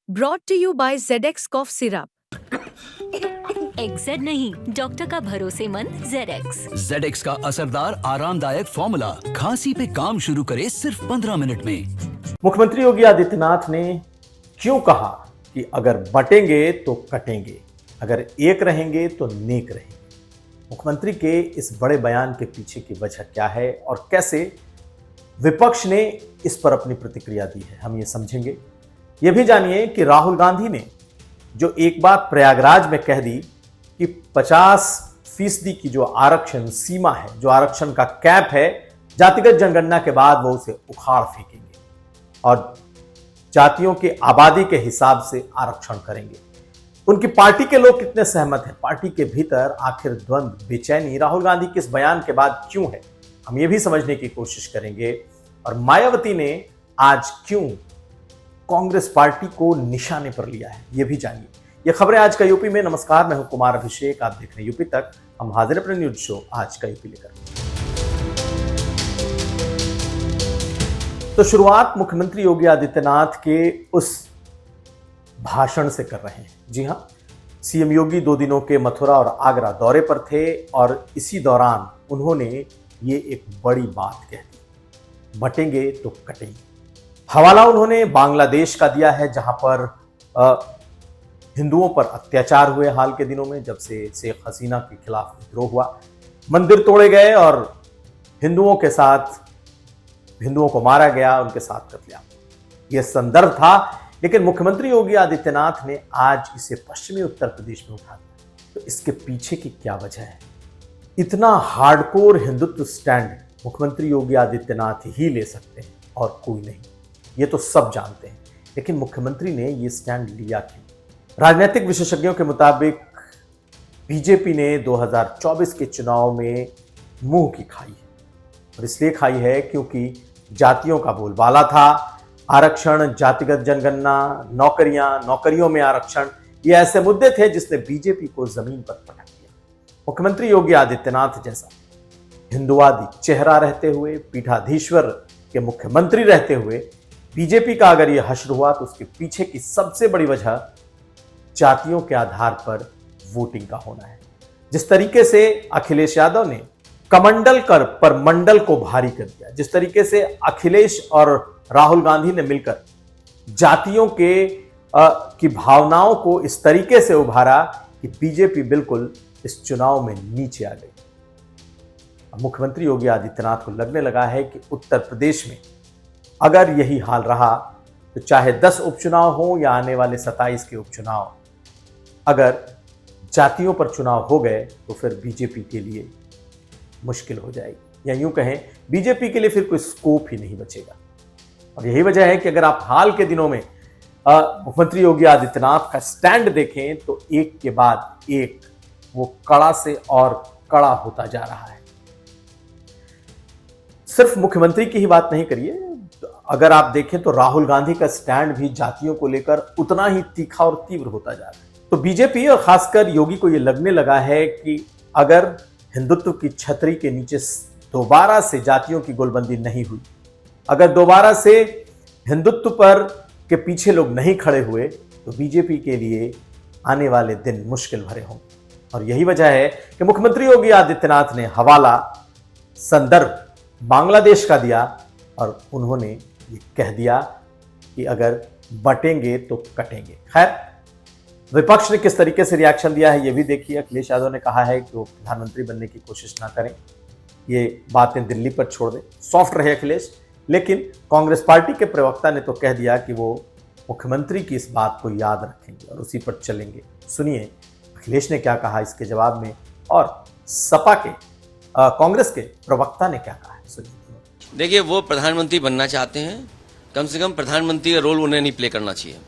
Brought to you by ZX Cough Syrup. XZ नहीं, doctor का भरोसेमंद ZX। ZX का असरदार आरामदायक फॉर्मूला खांसी पे काम शुरू करे सिर्फ 15 मिनट में। मुख्यमंत्री योगी आदित्यनाथ ने क्यों कहा कि अगर बटेंगे तो कटेंगे, अगर एक रहेंगे तो नेक रहेंगे? मुख्यमंत्री के इस बड़े बयान के पीछे की वजह क्या है और कैसे विपक्ष ने इस पर अपनी प्रतिक्रिया दी है, हम ये समझेंगे। ये भी जानिए कि राहुल गांधी ने जो एक बात प्रयागराज में कह दी कि 50% की जो आरक्षण सीमा है, जो आरक्षण का कैप है, जातिगत जनगणना के बाद वो उसे उखाड़ फेंकेंगे और जातियों की आबादी के हिसाब से आरक्षण करेंगे। उनकी पार्टी के लोग कितने सहमत हैं? पार्टी के भीतर आखिर द्वंद्व, बेचैनी राहुल गांधी के इस बयान के बाद क्यों है, हम ये भी समझने की कोशिश करेंगे। और मायावती ने आज क्यों कांग्रेस पार्टी को निशाने पर लिया है, ये भी जानिए। ये खबरें आज का यूपी में। नमस्कार, मैं हूं कुमार अभिषेक, आप देख रहे हैं यूपी तक। हम हाजिर अपने न्यूज शो आज का यूपी लेकर। तो शुरुआत मुख्यमंत्री योगी आदित्यनाथ के उस भाषण से कर रहे हैं। जी हां, सीएम योगी 2 दिनों के मथुरा और आगरा दौरे पर थे और इसी दौरान उन्होंने ये एक बड़ी बात कह दी, बटेंगे तो कटेंगे। हवाला उन्होंने बांग्लादेश का दिया है, जहां पर हिंदुओं पर अत्याचार हुए हाल के दिनों में, जब से शेख हसीना के खिलाफ विद्रोह हुआ, मंदिर तोड़े गए और हिंदुओं को मारा गया, उनके साथ कत्लेआम। यह संदर्भ था, लेकिन मुख्यमंत्री योगी आदित्यनाथ ने आज इसे पश्चिमी उत्तर प्रदेश में उठा दिया। तो इसके पीछे की क्या वजह है? इतना हार्डकोर हिंदुत्व स्टैंड मुख्यमंत्री योगी आदित्यनाथ ही ले सकते हैं और कोई नहीं, ये तो सब जानते हैं। लेकिन मुख्यमंत्री ने ये स्टैंड लिया क्यों? राजनीतिक विशेषज्ञों के मुताबिक बीजेपी ने 2024 के चुनाव में मुंह की खाई है, और इसलिए खाई है क्योंकि जातियों का बोलबाला था। आरक्षण, जातिगत जनगणना, नौकरियों में आरक्षण, ये ऐसे मुद्दे थे जिसने बीजेपी को जमीन पर पटक दिया। मुख्यमंत्री योगी आदित्यनाथ जैसा हिंदुवादी चेहरा रहते हुए, पीठाधीश्वर के मुख्यमंत्री रहते हुए, बीजेपी का अगर यह हश्र हुआ तो उसके पीछे की सबसे बड़ी वजह जातियों के आधार पर वोटिंग का होना है। जिस तरीके से अखिलेश यादव ने कमंडल कर पर मंडल को भारी कर दिया, जिस तरीके से अखिलेश और राहुल गांधी ने मिलकर जातियों की भावनाओं को इस तरीके से उभारा कि बीजेपी बिल्कुल इस चुनाव में नीचे आ गई। मुख्यमंत्री योगी आदित्यनाथ को लगने लगा है कि उत्तर प्रदेश में अगर यही हाल रहा तो चाहे 10 उपचुनाव हो या आने वाले 27 के उपचुनाव, अगर जातियों पर चुनाव हो गए तो फिर बीजेपी के लिए मुश्किल हो जाएगी, या यूं कहें बीजेपी के लिए फिर कोई स्कोप ही नहीं बचेगा। और यही वजह है कि अगर आप हाल के दिनों में मुख्यमंत्री योगी आदित्यनाथ का स्टैंड देखें तो एक के बाद एक वो कड़ा से और कड़ा होता जा रहा है। सिर्फ मुख्यमंत्री की ही बात नहीं करिए, अगर आप देखें तो राहुल गांधी का स्टैंड भी जातियों को लेकर उतना ही तीखा और तीव्र होता जा रहा है। तो बीजेपी और खासकर योगी को यह लगने लगा है कि अगर हिंदुत्व की छतरी के नीचे दोबारा से जातियों की गोलबंदी नहीं हुई, अगर दोबारा से हिंदुत्व पर के पीछे लोग नहीं खड़े हुए, तो बीजेपी के लिए आने वाले दिन मुश्किल भरे होंगे। और यही वजह है कि मुख्यमंत्री योगी आदित्यनाथ ने हवाला, संदर्भ बांग्लादेश का दिया और उन्होंने ये कह दिया कि अगर बटेंगे तो कटेंगे। खैर, विपक्ष ने किस तरीके से रिएक्शन दिया है ये भी देखिए। अखिलेश यादव ने कहा है कि वो प्रधानमंत्री बनने की कोशिश ना करें, ये बातें दिल्ली पर छोड़ दें, सॉफ्ट रहे अखिलेश। लेकिन कांग्रेस पार्टी के प्रवक्ता ने तो कह दिया कि वो मुख्यमंत्री की इस बात को याद रखेंगे और उसी पर चलेंगे। सुनिए अखिलेश ने क्या कहा इसके जवाब में, और सपा के कांग्रेस के प्रवक्ता ने क्या कहा है, सुनिए। देखिए, वो प्रधानमंत्री बनना चाहते हैं, कम से कम प्रधानमंत्री का रोल उन्हें नहीं प्ले करना चाहिए।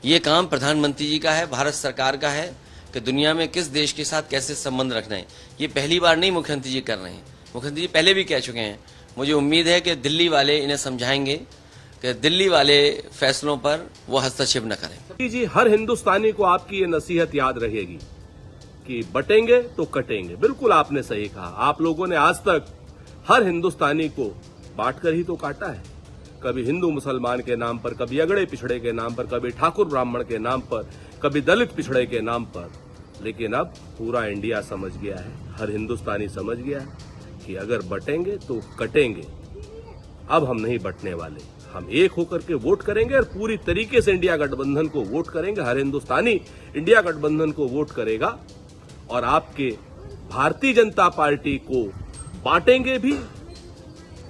ये काम प्रधानमंत्री जी का है, भारत सरकार का है कि दुनिया में किस देश के साथ कैसे संबंध रखना है। ये पहली बार नहीं मुख्यमंत्री जी कर रहे हैं, मुख्यमंत्री जी पहले भी कह चुके हैं। मुझे उम्मीद है कि दिल्ली वाले इन्हें समझाएंगे कि दिल्ली वाले फैसलों पर वो हस्तक्षेप न करें। जी, हर हिंदुस्तानी को आपकी ये नसीहत याद रहेगी कि बटेंगे तो कटेंगे। बिल्कुल आपने सही कहा। आप लोगों ने आज तक हर हिंदुस्तानी को बांटकर ही तो काटा है। कभी हिंदू मुसलमान के नाम पर, कभी अगड़े पिछड़े के नाम पर, कभी ठाकुर ब्राह्मण के नाम पर, कभी दलित पिछड़े के नाम पर। लेकिन अब पूरा इंडिया समझ गया है, हर हिंदुस्तानी समझ गया है कि अगर बटेंगे तो कटेंगे। अब हम नहीं बटने वाले, हम एक होकर के वोट करेंगे और पूरी तरीके से इंडिया गठबंधन को वोट करेंगे। हर हिंदुस्तानी इंडिया गठबंधन को वोट करेगा और आपके भारतीय जनता पार्टी को बांटेंगे भी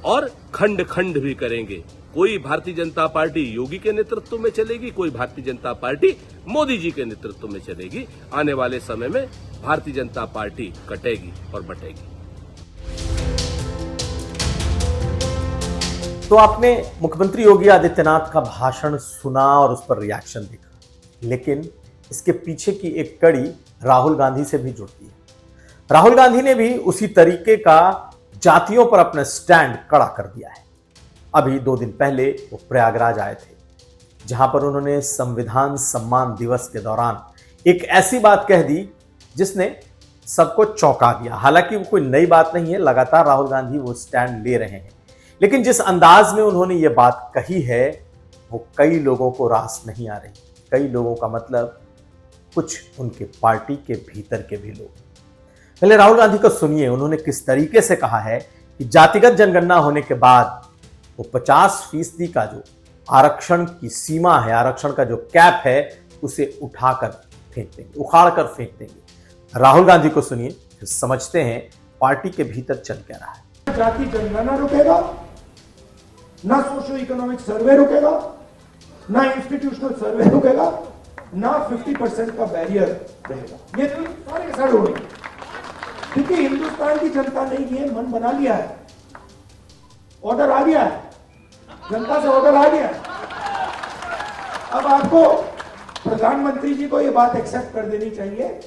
और खंड खंड भी करेंगे। कोई भारतीय जनता पार्टी योगी के नेतृत्व में चलेगी, कोई भारतीय जनता पार्टी मोदी जी के नेतृत्व में चलेगी। आने वाले समय में भारतीय जनता पार्टी कटेगी और बटेगी। तो आपने मुख्यमंत्री योगी आदित्यनाथ का भाषण सुना और उस पर रिएक्शन देखा, लेकिन इसके पीछे की एक कड़ी राहुल गांधी से भी जुड़ती है। राहुल गांधी ने भी उसी तरीके का जातियों पर अपना स्टैंड कड़ा कर दिया है। अभी 2 दिन पहले वो प्रयागराज आए थे, जहां पर उन्होंने संविधान सम्मान दिवस के दौरान एक ऐसी बात कह दी जिसने सबको चौंका दिया। हालांकि वो कोई नई बात नहीं है, लगातार राहुल गांधी वो स्टैंड ले रहे हैं, लेकिन जिस अंदाज में उन्होंने ये बात कही है वो कई लोगों को रास नहीं आ रही। कई लोगों का मतलब कुछ उनके पार्टी के भीतर के भी लोग। पहले राहुल गांधी को सुनिए, उन्होंने किस तरीके से कहा है कि जातिगत जनगणना होने के बाद वो 50% का जो आरक्षण की सीमा है, आरक्षण का जो कैप है, उसे उठाकर फेंक देंगे, उखाड़ कर फेंक देंगे। राहुल गांधी को सुनिए, फिर समझते हैं पार्टी के भीतर चल क्या रहा है। जाति जनगणना रुकेगा, ना सोशो इकोनॉमिक सर्वे रुकेगा, ना इंस्टीट्यूशनल सर्वे रुकेगा, ना 50% का बैरियर रहेगा। ये सारे के सारे होंगे, क्योंकि हिंदुस्तान की जनता ने ये मन बना लिया है, ऑर्डर आ गया है, जनता से ऑर्डर आ गया है। अब आपको प्रधानमंत्री जी को ये बात एक्सेप्ट कर देनी चाहिए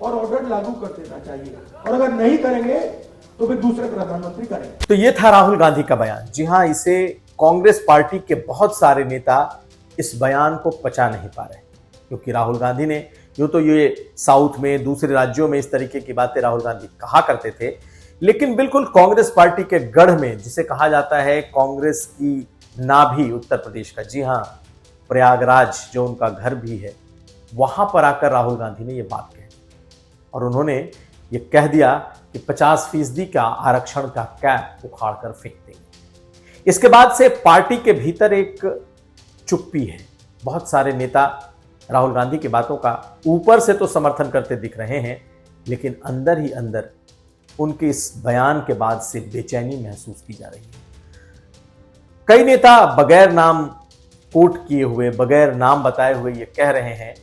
और ऑर्डर लागू कर देना चाहिए, और अगर नहीं करेंगे तो फिर दूसरे प्रधानमंत्री करेंगे। तो ये था राहुल गांधी का बयान। जी हां, इसे कांग्रेस पार्टी के बहुत सारे नेता इस बयान को पचा नहीं पा रहे, क्योंकि राहुल गांधी ने यूं तो ये साउथ में, दूसरे राज्यों में इस तरीके की बातें राहुल गांधी कहा करते थे, लेकिन बिल्कुल कांग्रेस पार्टी के गढ़ में, जिसे कहा जाता है कांग्रेस की नाभि उत्तर प्रदेश का, जी हां, प्रयागराज जो उनका घर भी है, वहां पर आकर राहुल गांधी ने ये बात कही और उन्होंने ये कह दिया कि 50% का आरक्षण का कैप उखाड़ कर फेंक देंगे। इसके बाद से पार्टी के भीतर एक चुप्पी है। बहुत सारे नेता राहुल गांधी की बातों का ऊपर से तो समर्थन करते दिख रहे हैं, लेकिन अंदर ही अंदर उनके इस बयान के बाद से बेचैनी महसूस की जा रही है। कई नेता बगैर नाम कोट किए हुए, बगैर नाम बताए हुए ये कह रहे हैं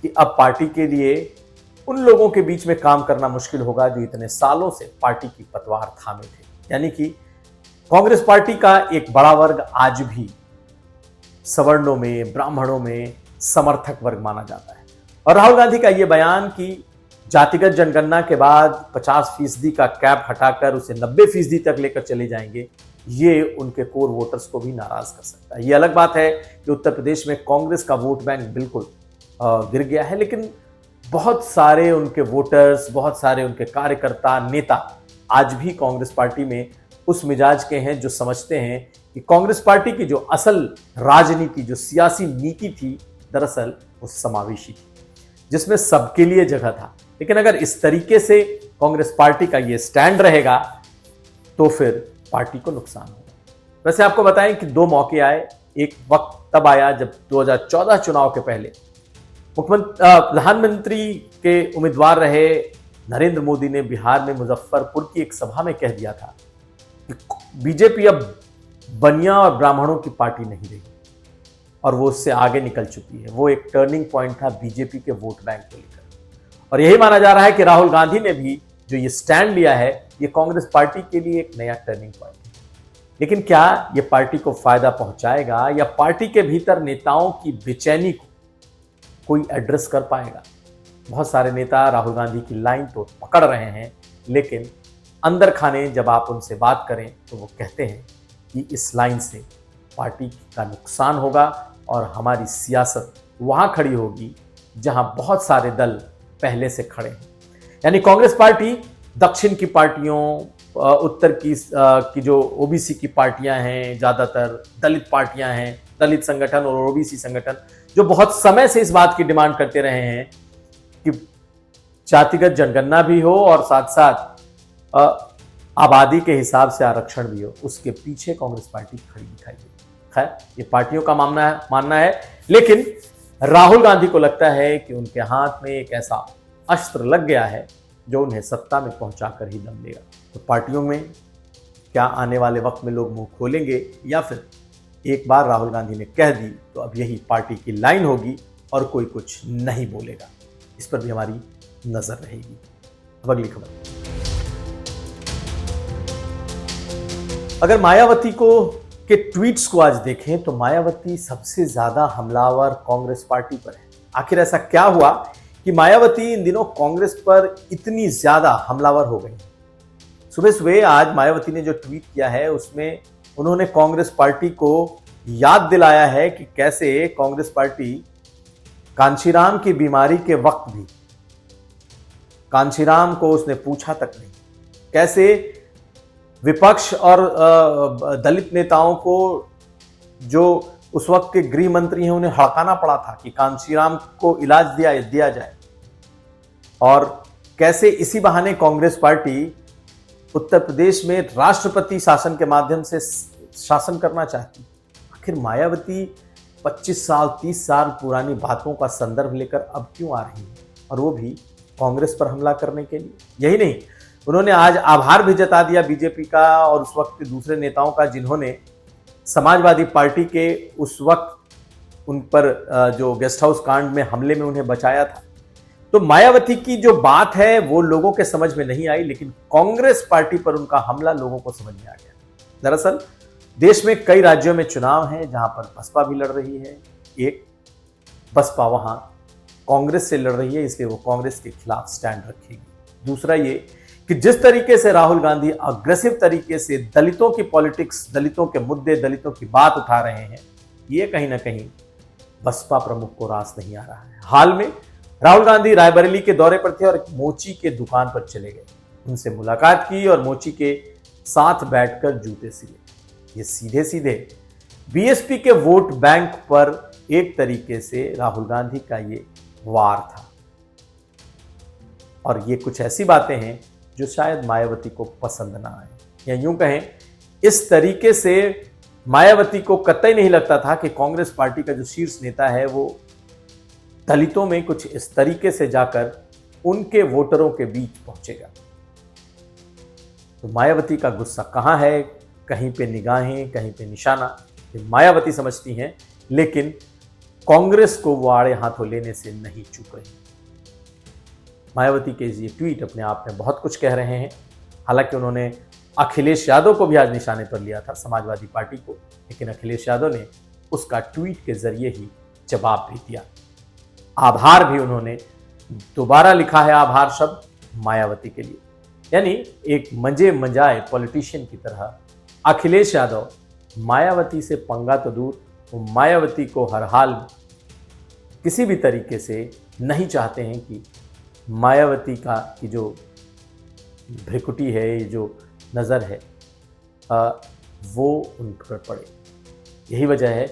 कि अब पार्टी के लिए उन लोगों के बीच में काम करना मुश्किल होगा जो इतने सालों से पार्टी की पतवार थामे थे। यानी कि कांग्रेस पार्टी का एक बड़ा वर्ग आज भी सवर्णों में, ब्राह्मणों में समर्थक वर्ग माना जाता है। और राहुल गांधी का यह बयान कि जातिगत जनगणना के बाद 50% का कैप हटाकर उसे 90% तक लेकर चले जाएंगे, ये उनके कोर वोटर्स को भी नाराज कर सकता है। ये अलग बात है कि उत्तर प्रदेश में कांग्रेस का वोट बैंक बिल्कुल गिर गया है, लेकिन बहुत सारे उनके वोटर्स, बहुत सारे उनके कार्यकर्ता, नेता आज भी कांग्रेस पार्टी में उस मिजाज के हैं जो समझते हैं कि कांग्रेस पार्टी की जो असल राजनीति, जो सियासी नीति थी, दरअसल वो समावेशी थी, जिसमें सबके लिए जगह था। लेकिन अगर इस तरीके से कांग्रेस पार्टी का ये स्टैंड रहेगा तो फिर पार्टी को नुकसान होगा। वैसे आपको बताएं कि 2 मौके आए। एक वक्त तब आया जब 2014 चुनाव के पहले प्रधानमंत्री के उम्मीदवार रहे नरेंद्र मोदी ने बिहार में मुजफ्फरपुर की एक सभा में कह दिया था कि बीजेपी अब बनिया और ब्राह्मणों की पार्टी नहीं रही, और वो उससे आगे निकल चुकी है। वो एक टर्निंग पॉइंट था बीजेपी के वोट बैंक को लेकर, और यही माना जा रहा है कि राहुल गांधी ने भी जो ये स्टैंड लिया है, ये कांग्रेस पार्टी के लिए एक नया टर्निंग पॉइंट है। लेकिन क्या ये पार्टी को फायदा पहुंचाएगा, या पार्टी के भीतर नेताओं की बेचैनी को कोई एड्रेस कर पाएगा? बहुत सारे नेता राहुल गांधी की लाइन तो पकड़ रहे हैं, लेकिन अंदर खाने जब आप उनसे बात करें तो वो कहते हैं कि इस लाइन से पार्टी का नुकसान होगा और हमारी सियासत वहां खड़ी होगी जहां बहुत सारे दल पहले से खड़े हैं। यानी कांग्रेस पार्टी दक्षिण की पार्टियों, उत्तर की जो ओबीसी की पार्टियां हैं, ज्यादातर दलित पार्टियां हैं, दलित संगठन और ओबीसी संगठन जो बहुत समय से इस बात की डिमांड करते रहे हैं कि जातिगत जनगणना भी हो और साथ साथ आबादी के हिसाब से आरक्षण भी हो, उसके पीछे कांग्रेस पार्टी खड़ी दिखाई देती। खैर, ये पार्टियों का मानना है, लेकिन राहुल गांधी को लगता है कि उनके हाथ में एक ऐसा अस्त्र लग गया है जो उन्हें सत्ता में पहुंचाकर ही दम लेगा। तो पार्टियों में क्या आने वाले वक्त में लोग मुंह खोलेंगे, या फिर एक बार राहुल गांधी ने कह दी तो अब यही पार्टी की लाइन होगी और कोई कुछ नहीं बोलेगा? इस पर भी हमारी नजर रहेगी। अब अगली खबर, अगर मायावती के ट्वीट्स को आज देखें तो मायावती सबसे ज्यादा हमलावर कांग्रेस पार्टी पर है। आखिर ऐसा क्या हुआ कि मायावती इन दिनों कांग्रेस पर इतनी ज्यादा हमलावर हो गई? सुबह सुबह आज मायावती ने जो ट्वीट किया है उसमें उन्होंने कांग्रेस पार्टी को याद दिलाया है कि कैसे कांग्रेस पार्टी कांशीराम की बीमारी के वक्त भी कांशीराम को उसने पूछा तक नहीं, कैसे विपक्ष और दलित नेताओं को जो उस वक्त के गृह मंत्री हैं उन्हें हड़काना पड़ा था कि कांशीराम को इलाज दिया जाए, और कैसे इसी बहाने कांग्रेस पार्टी उत्तर प्रदेश में राष्ट्रपति शासन के माध्यम से शासन करना चाहती। आखिर मायावती 25 साल 30 साल पुरानी बातों का संदर्भ लेकर अब क्यों आ रही है, और वो भी कांग्रेस पर हमला करने के लिए? यही नहीं, उन्होंने आज आभार भी जता दिया बीजेपी का और उस वक्त के दूसरे नेताओं का जिन्होंने समाजवादी पार्टी के उस वक्त उन पर जो गेस्ट हाउस कांड में हमले में उन्हें बचाया था। तो मायावती की जो बात है वो लोगों के समझ में नहीं आई, लेकिन कांग्रेस पार्टी पर उनका हमला लोगों को समझ में आ गया। दरअसल देश में कई राज्यों में चुनाव हैं जहां पर बसपा भी लड़ रही है। एक, बसपा वहां कांग्रेस से लड़ रही है, इसलिए वो कांग्रेस के खिलाफ स्टैंड रखेगी। दूसरा ये कि जिस तरीके से राहुल गांधी अग्रेसिव तरीके से दलितों की पॉलिटिक्स, दलितों के मुद्दे, दलितों की बात उठा रहे हैं, ये कहीं ना कहीं बसपा प्रमुख को रास नहीं आ रहा है। हाल में राहुल गांधी रायबरेली के दौरे पर थे और एक मोची के दुकान पर चले गए, उनसे मुलाकात की और मोची के साथ बैठकर जूते सिले। ये सीधे सीधे बीएसपी के वोट बैंक पर एक तरीके से राहुल गांधी का ये वार था, और ये कुछ ऐसी बातें हैं जो शायद मायावती को पसंद ना आए, या यूं कहें इस तरीके से मायावती को कतई नहीं लगता था कि कांग्रेस पार्टी का जो शीर्ष नेता है वो दलितों में कुछ इस तरीके से जाकर उनके वोटरों के बीच पहुंचेगा। तो मायावती का गुस्सा कहां है? कहीं पे निगाहें, कहीं पे निशाना, मायावती समझती हैं, लेकिन कांग्रेस को वो आड़े हाथों लेने से नहीं चूक रही। मायावती के ये ट्वीट अपने आप में बहुत कुछ कह रहे हैं। हालांकि उन्होंने अखिलेश यादव को भी आज निशाने पर लिया था, समाजवादी पार्टी को, लेकिन अखिलेश यादव ने उसका ट्वीट के जरिए ही जवाब भी दिया। आभार भी उन्होंने दोबारा लिखा है, आभार शब्द मायावती के लिए। यानी एक मजाए पॉलिटिशियन की तरह अखिलेश यादव मायावती से पंगा तो दूर, वो मायावती को हर हाल किसी भी तरीके से नहीं चाहते हैं कि मायावती की जो भ्रिकुटी है, ये जो नज़र है, वो उन पर पड़े। यही वजह है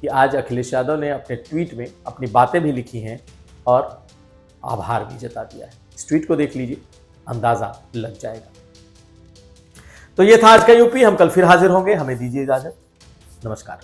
कि आज अखिलेश यादव ने अपने ट्वीट में अपनी बातें भी लिखी हैं और आभार भी जता दिया है। इस ट्वीट को देख लीजिए, अंदाज़ा लग जाएगा। तो ये था आज का यूपी। हम कल फिर हाजिर होंगे, हमें दीजिए इजाज़त। नमस्कार।